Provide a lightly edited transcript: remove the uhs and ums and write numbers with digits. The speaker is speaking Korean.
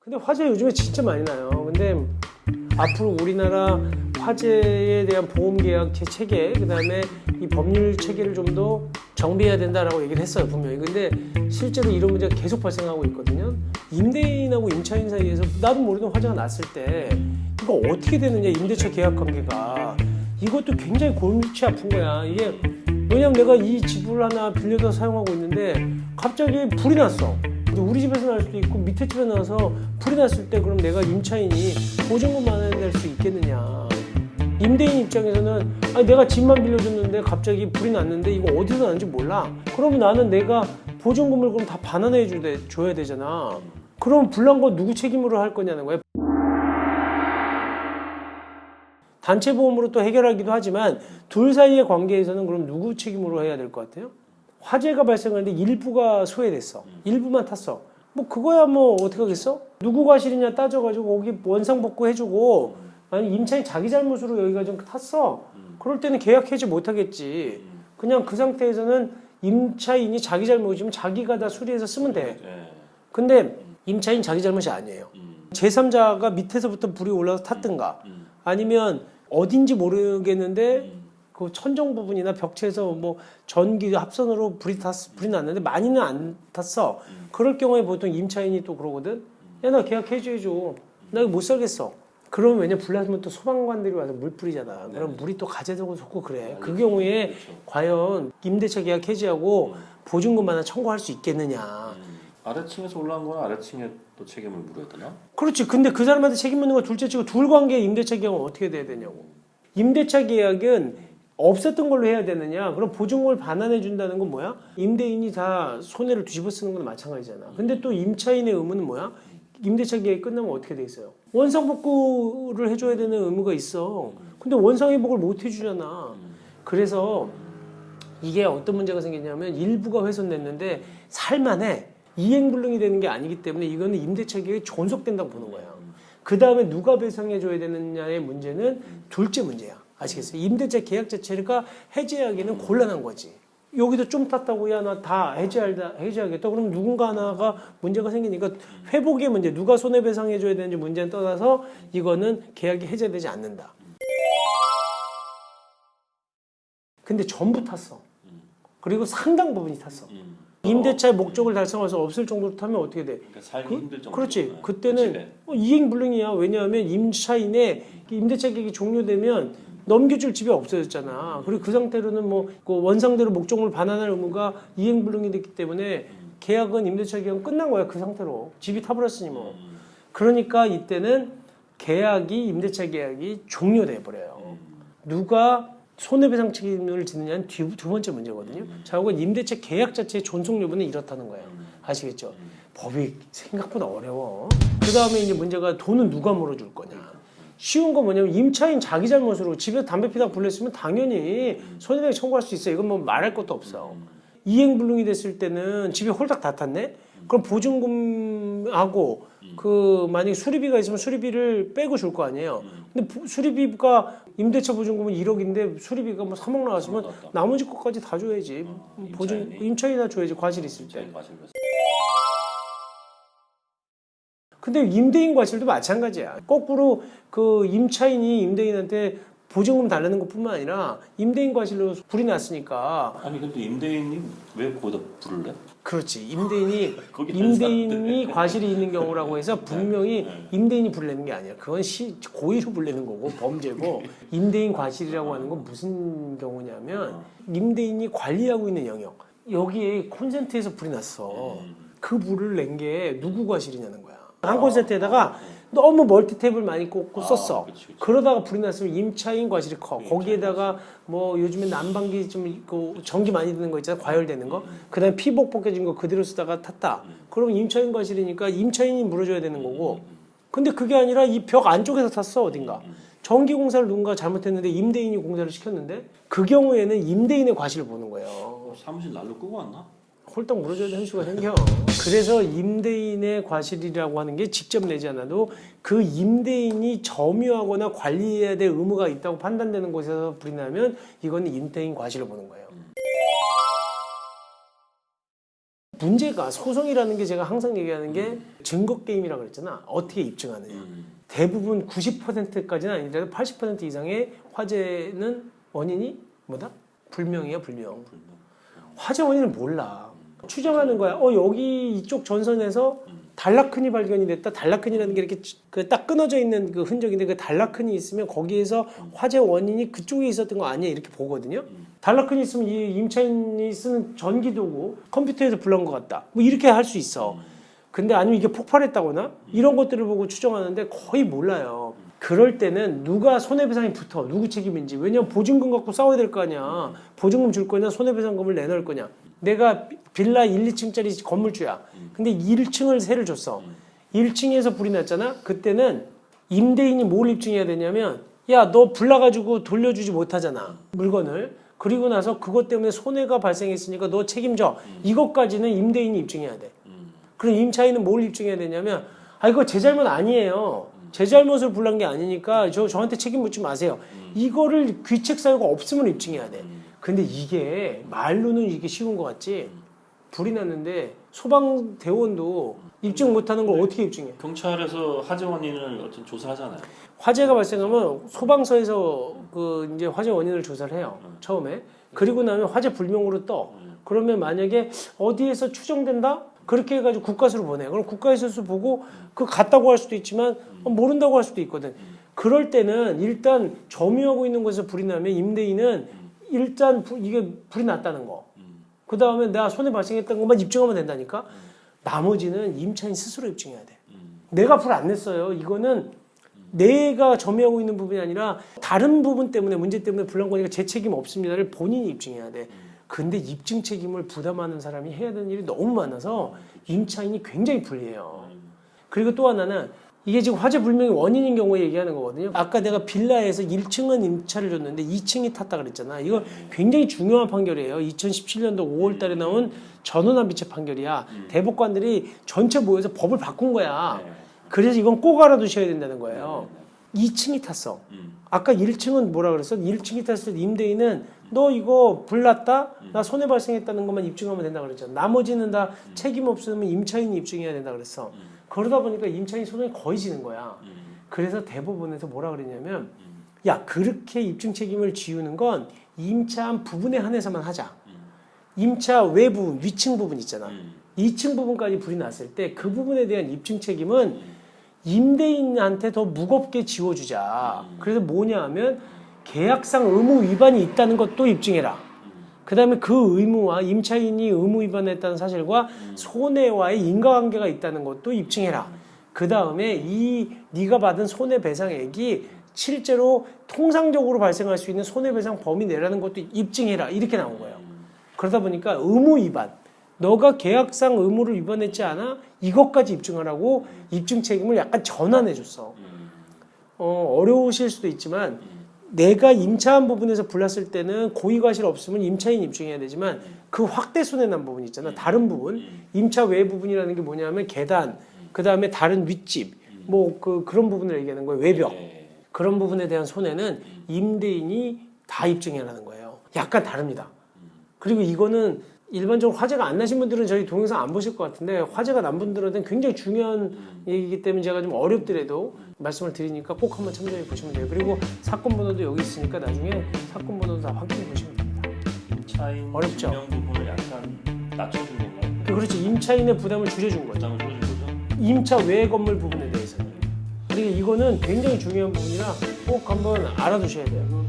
근데 화재 요즘에 진짜 많이 나요. 근데 앞으로 우리나라 화재에 대한 보험계약 체계, 그 다음에 이 법률 체계를 좀 더 정비해야 된다라고 얘기를 했어요, 분명히. 근데 실제로 이런 문제가 계속 발생하고 있거든요. 임대인하고 임차인 사이에서 나도 모르는 화재가 났을 때 이거 어떻게 되느냐, 임대차 계약 관계가. 이것도 굉장히 골치 아픈 거야. 이게 왜냐면 내가 이 집을 하나 빌려서 사용하고 있는데 갑자기 불이 났어. 우리 집에서 날 수도 있고 밑에 집에 나서 불이 났을 때 그럼 내가 임차인이 보증금 받아낼 수 있겠느냐. 임대인 입장에서는 아니 내가 집만 빌려줬는데 갑자기 불이 났는데 이거 어디서 났는지 몰라. 그러면 나는 내가 보증금을 그럼 다 반환해 줘야 되잖아. 그럼 불난 거 누구 책임으로 할 거냐는 거야. 단체 보험으로 또 해결하기도 하지만 둘 사이의 관계에서는 그럼 누구 책임으로 해야 될 것 같아요? 화재가 발생하는데 일부가 소외됐어. 일부만 탔어. 뭐 그거야 뭐 어떻게 하겠어? 누구 과실이냐 따져가지고 거기 원상복구 해주고 아니 임차인 자기 잘못으로 여기가 좀 탔어. 그럴 때는 계약 해지 못하겠지. 그냥 그 상태에서는 임차인이 자기 잘못이면 자기가 다 수리해서 쓰면 돼. 근데 임차인 자기 잘못이 아니에요. 제3자가 밑에서부터 불이 올라서 탔든가 아니면 어딘지 모르겠는데 그 천정 부분이나 벽체에서 뭐 전기 합선으로 불이 났는데 많이는 안 탔어. 그럴 경우에 보통 임차인이 또 그러거든. 야, 나 계약 해줘야죠. 나 이거 못 살겠어. 그러면 왜냐 불 났으면 또 소방관들이 와서 물 뿌리잖아. 그럼 물이 또 가재되고 솟고 그래. 그 경우에 그렇죠. 과연 임대차 계약 해지하고 보증금 하나 청구할 수 있겠느냐. 아래층에서 올라온 거는 아래층에 또 책임을 물어야 되나? 그렇지. 근데 그 사람한테 책임 묻는 거 둘째 치고 둘 관계의 임대차 계약은 어떻게 돼야 되냐고. 임대차 계약은 없었던 걸로 해야 되느냐? 그럼 보증금을 반환해 준다는 건 뭐야? 임대인이 다 손해를 뒤집어 쓰는 건 마찬가지잖아. 근데 또 임차인의 의무는 뭐야? 임대차 계약이 끝나면 어떻게 돼 있어요? 원상복구를 해줘야 되는 의무가 있어. 근데 원상회복을 못 해주잖아. 그래서 이게 어떤 문제가 생겼냐면 일부가 훼손됐는데 살만해. 이행불능이 되는 게 아니기 때문에 이거는 임대차 계약이 존속된다고 보는 거야. 그 다음에 누가 배상해줘야 되느냐의 문제는 둘째 문제야. 아시겠어요? 임대차 계약 자체가 해지하기는 곤란한 거지. 여기도 좀 탔다고 야 나 다 해지하겠다. 그럼 누군가 하나가 문제가 생기니까 회복의 문제, 누가 손해배상해줘야 되는지 문제는 떠나서 이거는 계약이 해제되지 않는다. 근데 전부 탔어. 그리고 상당 부분이 탔어. 임대차의 목적을 달성할 수 없을 정도로 타면 어떻게 돼? 그러니까 살기 힘들 정도. 그렇지. 그때는 이행불능이야. 왜냐하면 임차인의 임대차 계약이 종료되면 넘겨줄 집이 없어졌잖아. 그리고 그 상태로는 그 원상대로 목적물 반환할 의무가 이행불능이 됐기 때문에 계약은 임대차 계약은 끝난 거야. 그 상태로 집이 타버렸으니 뭐. 그러니까 이때는 임대차 계약이 종료돼 버려요. 누가 손해배상 책임을 지느냐는 두 번째 문제거든요. 자, 이건 임대차 계약 자체의 존속 여부는 이렇다는 거예요. 아시겠죠? 법이 생각보다 어려워. 그 다음에 이제 문제가 돈은 누가 물어줄 거냐. 쉬운 거 뭐냐면 임차인 자기 잘못으로 집에서 담배 피다가 불냈으면 당연히 손해배상 청구할 수 있어. 이건 뭐 말할 것도 없어. 이행불능이 됐을 때는 집이 홀딱 다 탔네? 그럼 보증금하고 만약에 수리비가 있으면 수리비를 빼고 줄 거 아니에요. 근데 수리비가 임대차 보증금은 1억인데 수리비가 뭐 3억 나왔으면 나머지 것까지 다 줘야지. 임차인이나 줘야지. 과실 있을 때. 근데 임대인 과실도 마찬가지야. 거꾸로 그 임차인이 임대인한테 보증금 달라는 것뿐만 아니라 임대인 과실로 불이 났으니까. 아니 근데 임대인이 왜 거기다 불을 내? 그렇지. 임대인이 과실이 있는 경우라고 해서 분명히 임대인이 불 내는 게 아니야. 그건 고의로 불 내는 거고 범죄고. 임대인 과실이라고 하는 건 무슨 경우냐면 임대인이 관리하고 있는 영역. 여기에 콘센트에서 불이 났어. 그 불을 낸 게 누구 과실이냐는 거야. 한 콘센트에다가 너무 멀티탭을 많이 꽂고 썼어. 그치. 그러다가 불이 났으면 임차인 과실이 커. 거기에다가 뭐 요즘에 난방기 좀 있고 전기 많이 드는 거 있잖아. 과열되는 거. 그다음에 피복 벗겨진 거 그대로 쓰다가 탔다. 그러면 임차인 과실이니까 임차인이 물어줘야 되는 거고. 근데 그게 아니라 이 벽 안쪽에서 탔어. 어딘가. 전기 공사를 누군가 잘못했는데 임대인이 공사를 시켰는데 그 경우에는 임대인의 과실을 보는 거예요. 사무실 난로 끄고 왔나? 홀딱 물어줘야 되는 수가 생겨. 그래서 임대인의 과실이라고 하는 게 직접 내지 않아도 그 임대인이 점유하거나 관리해야 될 의무가 있다고 판단되는 곳에서 불이 나면 이건 임대인 과실을 보는 거예요. 문제가 소송이라는 게 제가 항상 얘기하는 게 증거 게임이라고 그랬잖아. 어떻게 입증하느냐. 대부분 90%까지는 아니더라도 80% 이상의 화재는 원인이 뭐다? 불명이야, 불명. 화재 원인을 몰라. 추정하는 거야. 여기 이쪽 전선에서 단라큰이 발견이 됐다. 단라큰이라는 게 이렇게 딱 끊어져 있는 그 흔적인데 그 단라큰이 있으면 거기에서 화재 원인이 그쪽에 있었던 거 아니야 이렇게 보거든요. 단라큰이 있으면 이 임차인이 쓰는 전기도구 컴퓨터에서 불난 것 같다. 뭐 이렇게 할 수 있어. 근데 아니면 이게 폭발했다거나 이런 것들을 보고 추정하는데 거의 몰라요. 그럴 때는 누가 손해배상이 붙어. 누구 책임인지. 왜냐면 보증금 갖고 싸워야 될 거 아니야. 보증금 줄 거냐 손해배상금을 내놓을 거냐. 내가 빌라 1, 2층짜리 건물주야. 근데 1층을 세를 줬어. 1층에서 불이 났잖아. 그때는 임대인이 뭘 입증해야 되냐면 야, 너 불나가지고 돌려주지 못하잖아. 물건을. 그리고 나서 그것 때문에 손해가 발생했으니까 너 책임져. 이것까지는 임대인이 입증해야 돼. 그럼 임차인은 뭘 입증해야 되냐면 이거 제 잘못 아니에요. 제 잘못을 불난 게 아니니까 저한테 책임 묻지 마세요. 이거를 귀책 사유가 없으면 입증해야 돼. 근데 이게 말로는 이게 쉬운 것 같지. 불이 났는데 소방대원도 입증 못하는 걸 어떻게 입증해? 경찰에서 화재 원인을 어떤 조사하잖아요. 화재가 발생하면 소방서에서 그 이제 화재 원인을 조사를 해요. 처음에. 그리고 나면 화재 불명으로 떠. 그러면 만약에 어디에서 추정된다? 그렇게 해가지고 국가수로 보내. 그럼 국가에서 보고 그 같다고 할 수도 있지만 모른다고 할 수도 있거든. 그럴 때는 일단 점유하고 있는 곳에서 불이 나면 임대인은 일단 이게 불이 났다는 거. 그 다음에 내가 손해 발생했다는 것만 입증하면 된다니까. 나머지는 임차인 스스로 입증해야 돼. 내가 불 안 냈어요. 이거는 내가 점유하고 있는 부분이 아니라 다른 부분 때문에 문제 때문에 불난 거니까 제 책임 없습니다를 본인이 입증해야 돼. 근데 입증 책임을 부담하는 사람이 해야 되는 일이 너무 많아서 임차인이 굉장히 불리해요. 그리고 또 하나는 이게 지금 화재 불명의 원인인 경우에 얘기하는 거거든요. 아까 내가 빌라에서 1층은 임차를 줬는데 2층이 탔다 그랬잖아. 이거 굉장히 중요한 판결이에요. 2017년도 5월 달에 나온 전원한 비체 판결이야. 대법관들이 전체 모여서 법을 바꾼 거야. 그래서 이건 꼭 알아두셔야 된다는 거예요. 2층이 탔어. 아까 1층은 뭐라 그랬어? 1층이 탔을 때 임대인은 너 이거 불났다? 나 손해 발생했다는 것만 입증하면 된다 그랬잖아. 나머지는 다 책임 없으면 임차인이 입증해야 된다 그랬어. 그러다 보니까 임차인 소송이 거의 지는 거야. 그래서 대법원에서 뭐라 그랬냐면 야, 그렇게 입증 책임을 지우는 건 임차한 부분에 한해서만 하자. 임차 외부, 위층 부분 있잖아. 2층 부분까지 불이 났을 때 그 부분에 대한 입증 책임은 임대인한테 더 무겁게 지워주자. 그래서 뭐냐 하면 계약상 의무 위반이 있다는 것도 입증해라. 그 다음에 그 의무와 임차인이 의무 위반했다는 사실과 손해와의 인과관계가 있다는 것도 입증해라. 그 다음에 네가 받은 손해배상액이 실제로 통상적으로 발생할 수 있는 손해배상 범위 내라는 것도 입증해라. 이렇게 나온 거예요. 그러다 보니까 의무 위반. 너가 계약상 의무를 위반했지 않아? 이것까지 입증하라고 입증 책임을 약간 전환해 줬어. 어려우실 수도 있지만 내가 임차한 부분에서 불났을 때는 고의과실 없으면 임차인 입증해야 되지만 그 확대 손해난 부분 있잖아. 다른 부분. 임차 외 부분이라는 게 뭐냐면 계단, 그 다음에 다른 윗집, 뭐 그런 부분을 얘기하는 거예요. 외벽. 그런 부분에 대한 손해는 임대인이 다 입증해라는 거예요. 약간 다릅니다. 그리고 이거는 일반적으로 화재가 안 나신 분들은 저희 동영상 안 보실 것 같은데 화재가 난 분들한테는 굉장히 중요한 얘기이기 때문에 제가 좀 어렵더라도 말씀을 드리니까 꼭 한번 참조해 보시면 돼요. 그리고 사건 번호도 여기 있으니까 나중에 사건 번호도 다 확인해 보시면 됩니다. 임차인 어렵죠? 증명 부분을 약간 낮춰준 건가요? 그렇지. 임차인의 부담을 줄여준 거죠. 부담을 줄여준 거죠? 임차 외 건물 부분에 대해서는. 그러니까 이거는 굉장히 중요한 부분이라 꼭 한번 알아두셔야 돼요.